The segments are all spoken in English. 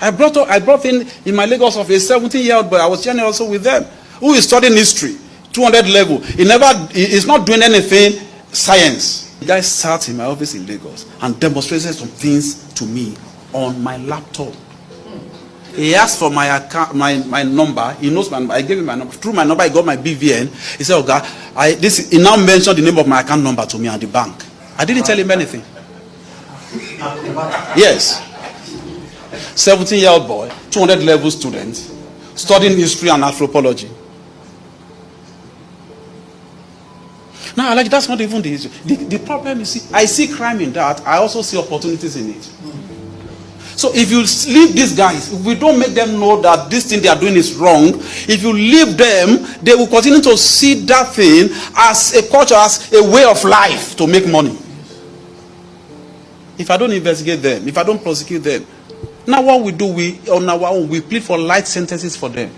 I brought in my Lagos office a 17-year-old boy. I was sharing also with them, who is studying history, 200 level. He's not doing anything science. The guy sat in my office in Lagos and demonstrated some things to me on my laptop. He asked for my account, my number. He knows I gave him my number. Through my number, he got my BVN. He said, "Okay, he now mentioned the name of my account number to me at the bank." I didn't tell him anything. Yes. 17-year-old boy, 200 level student, studying history and anthropology. Now, like, that's not even the issue. The problem is, I see crime in that. I also see opportunities in it. So if you leave these guys, if we don't make them know that this thing they are doing is wrong, if you leave them, they will continue to see that thing as a culture, as a way of life to make money. If I don't investigate them, if I don't prosecute them, now what we do, on our own, we plead for light sentences for them.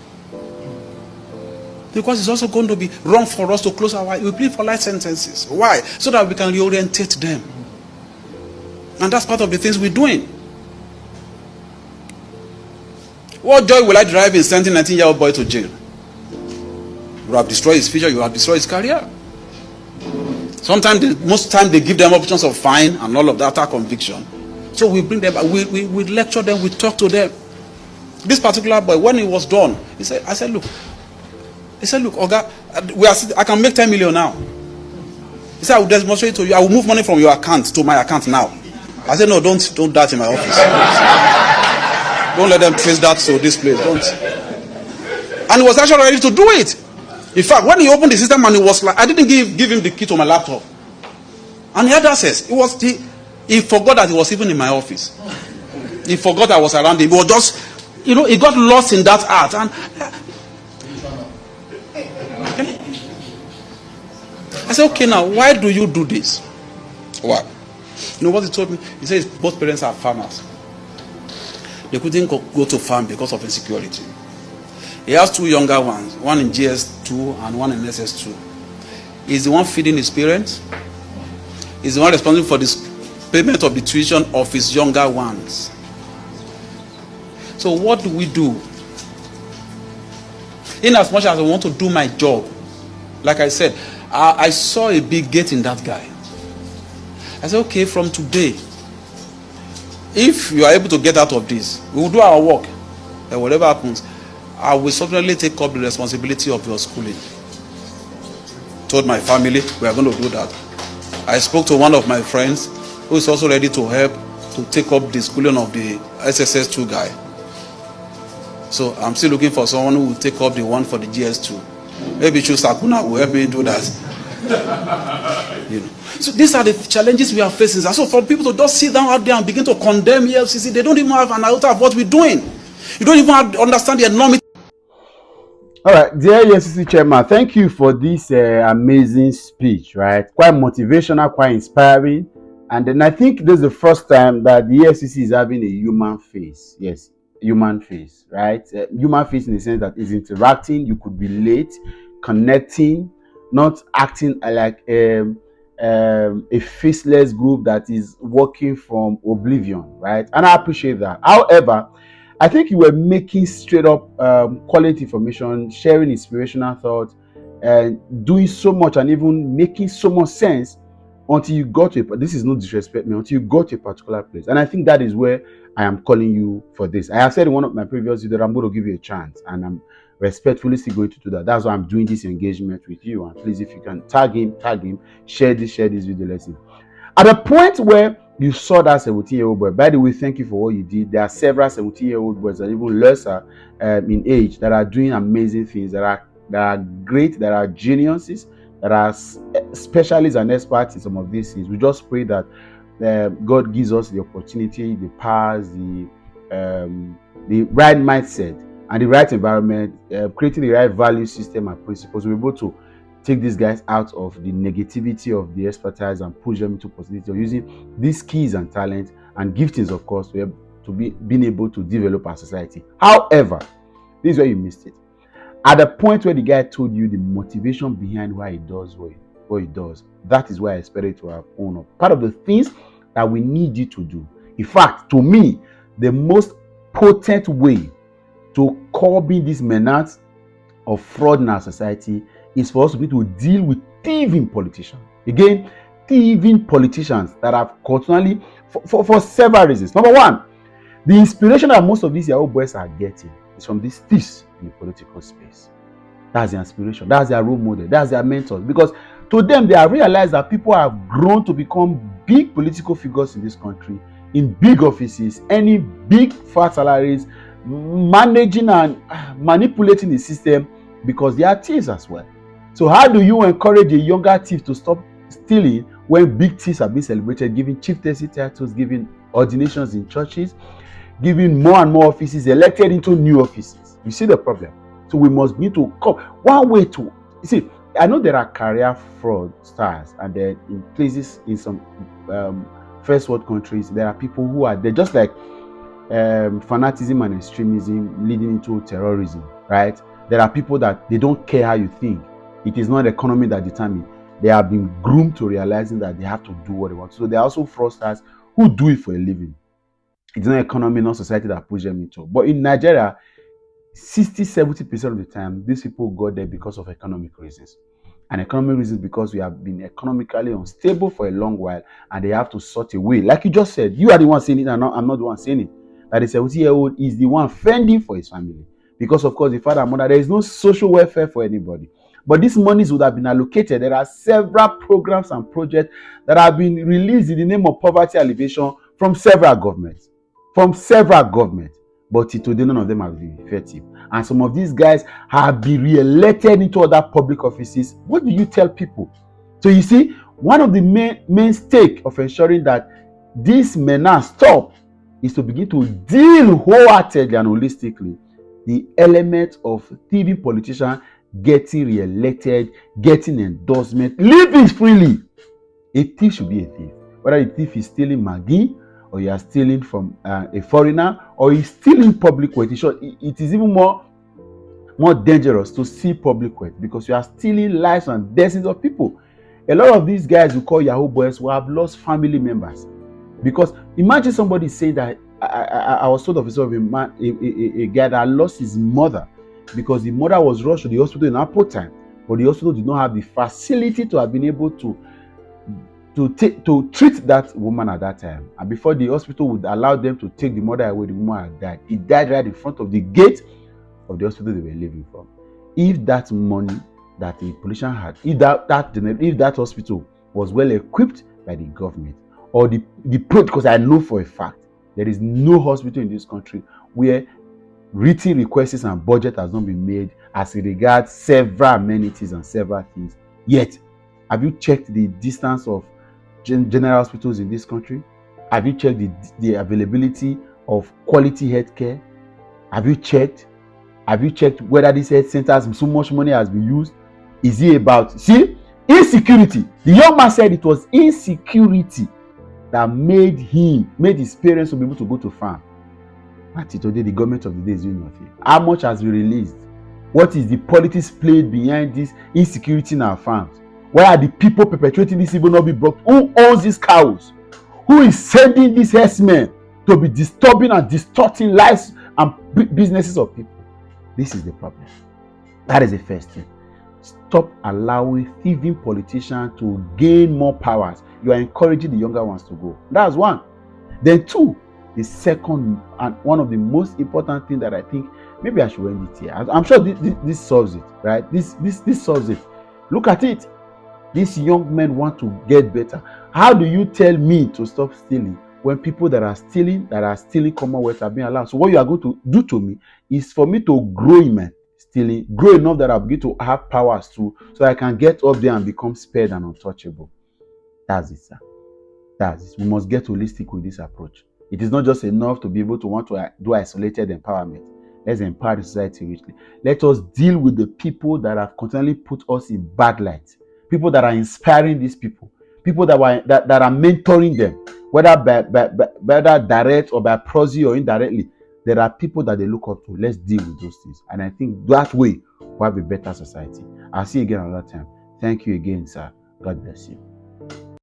Because it's also going to be wrong for us to close our eyes. We plead for light sentences. Why? So that we can reorientate them. And that's part of the things we're doing. What joy will I derive in sending a 19-year-old boy to jail? You have destroyed his future, you have destroyed his career. Sometimes, most time they give them options of fine and all of that after conviction. So we bring them, we lecture them, we talk to them. This particular boy, when he was done, I said, look, Oga, I can make 10 million now. He said, I will demonstrate to you, I will move money from your account to my account now. I said, no, don't that in my office. Don't let them trace that to this place. Don't. And he was actually ready to do it. In fact, when he opened the system and he was like, I didn't give him the key to my laptop. And he had access. He forgot that he was even in my office. He forgot I was around him. He was just, he got lost in that art. And I said, okay, now, why do you do this? Why? You know what he told me? He says both parents are farmers. They couldn't go to farm because of insecurity. He has two younger ones, one in GS2 and one in SS2. He's the one feeding his parents. He's the one responsible for the payment of the tuition of his younger ones. So what do we do? In as much as I want to do my job, like I said, I saw a big gate in that guy. I said, okay, from today, if you are able to get out of this, we will do our work. And whatever happens, I will certainly take up the responsibility of your schooling. Told my family, we are going to do that. I spoke to one of my friends who is also ready to help to take up the schooling of the SSS2 guy. So I'm still looking for someone who will take up the one for the GS2. Maybe Sakuna will help me do that. So these are the challenges we are facing. So for people to just sit down out there and begin to condemn EFCC, they don't even have an iota of what we're doing. You don't even understand the enormity. All right, dear EFCC Chairman, thank you for this amazing speech, right? Quite motivational, quite inspiring. And then I think this is the first time that the EFCC is having a human face. Yes, human face, right? Human face in the sense that it's interacting, you could relate, connecting, not acting like a faceless group that is working from oblivion, right? And I appreciate that. However, I think you were making straight up quality information, sharing inspirational thoughts, and doing so much and even making so much sense until you got to this is no disrespect me, until you got to a particular place. And I think that is where I am calling you for this. I have said in one of my previous videos that I'm going to give you a chance, and I'm respectfully still going to do that. That's why I'm doing this engagement with you. And please, if you can tag him, share this video lesson. At a point where you saw that 17-year-old boy, by the way, thank you for what you did. There are several 17-year-old boys that are even lesser in age that are doing amazing things, that are great, that are geniuses, that are specialists and experts in some of these things. We just pray that God gives us the opportunity, the powers, the right mindset and the right environment, creating the right value system and principles. We're able to take these guys out of the negativity of the expertise and push them into positivity of using these skills and talents and giftings, of course, to be being able to develop our society. However, this is where you missed it. At the point where the guy told you the motivation behind why he does what he does, that is why I expected to have owned up. Part of the things that we need you to do. In fact, to me, the most potent way to curbing this menace of fraud in our society is for us to be to deal with thieving politicians. Again, thieving politicians that have continually, for several reasons. Number one, the inspiration that most of these Yahoo boys are getting is from these thieves in the political space. That's their inspiration. That's their role model. That's their mentors. Because to them, they have realized that people have grown to become big political figures in this country, in big offices, earning big fat salaries, managing and manipulating the system because they are thieves as well. So how do you encourage a younger thief to stop stealing when big thieves have been celebrated, giving chieftaincy titles, giving ordinations in churches, giving more and more offices, elected into new offices? You see the problem. So we must need to come. One way to, you see, I know there are career fraud stars, and then in places, in some first world countries, there are people who are, they're just like fanaticism and extremism leading into terrorism, right? There are people that they don't care how you think. It is not the economy that determines. They have been groomed to realizing that they have to do what they want. So there are also fraudsters who do it for a living. It's not economy, not society that push them into. But in Nigeria, 60-70% of the time, these people got there because of economic reasons. And economic reasons because we have been economically unstable for a long while, and they have to sort away. Like you just said, you are the one saying it, and I'm not the one saying it. That the 70-year-old is the one fending for his family. Because, of course, the father and mother, there is no social welfare for anybody. But these monies would have been allocated. There are several programs and projects that have been released in the name of poverty alleviation from several governments. But today, none of them have been effective. And some of these guys have been re-elected into other public offices. What do you tell people? So you see, one of the main stake of ensuring that this menace stop is to begin to deal wholeheartedly and holistically the element of thieving politicians getting re-elected, getting endorsement, living freely. A thief should be a thief. Whether the thief is stealing Maggi, or you are stealing from a foreigner, or he's stealing public wealth. It is even more dangerous to steal public wealth because you are stealing lives and destinies of people. A lot of these guys who call Yahoo boys will have lost family members. Because imagine somebody saying that I was told of a guy that lost his mother because the mother was rushed to the hospital in Apple time, but the hospital did not have the facility to have been able to treat that woman at that time. And before the hospital would allow them to take the mother away, the woman had died. He died right in front of the gate of the hospital they were living from. If that money that the politician had, if that hospital was well equipped by the government, or because I know for a fact there is no hospital in this country where written requests and budget has not been made as regards several amenities and several things. Yet, have you checked the distance of general hospitals in this country? Have you checked the availability of quality healthcare? Have you checked whether these health centers, so much money has been used? Is it about, insecurity? The young man said it was insecurity that made his parents to be able to go to farm. Until today, the government of the day is doing nothing. How much has been released? What is the politics played behind this insecurity in our farms? Why are the people perpetrating this evil not be brought? Who owns these cows? Who is sending these herdsmen to be disturbing and distorting lives and businesses of people? This is the problem. That is the first thing. Stop allowing thieving politicians to gain more powers. You are encouraging the younger ones to go. That's one. Then two, the second and one of the most important things that I think maybe I should end it here. I'm sure this solves it, right? This solves it. Look at it. These young men want to get better. How do you tell me to stop stealing when people that are stealing Commonwealth are being allowed? So what you are going to do to me is for me to grow in my stealing, grow enough that I'll begin to have powers too, so I can get up there and become spared and untouchable. That's it, sir. That's it. We must get holistic with this approach. It is not just enough to be able to want to do isolated empowerment. Let's empower the society richly. Let us deal with the people that have continually put us in bad light. People that are inspiring these people. People that are mentoring them, whether by direct or by proxy or indirectly. There are people that they look up to. Let's deal with those things. And I think that way we'll have a better society. I'll see you again another time. Thank you again, sir. God bless you.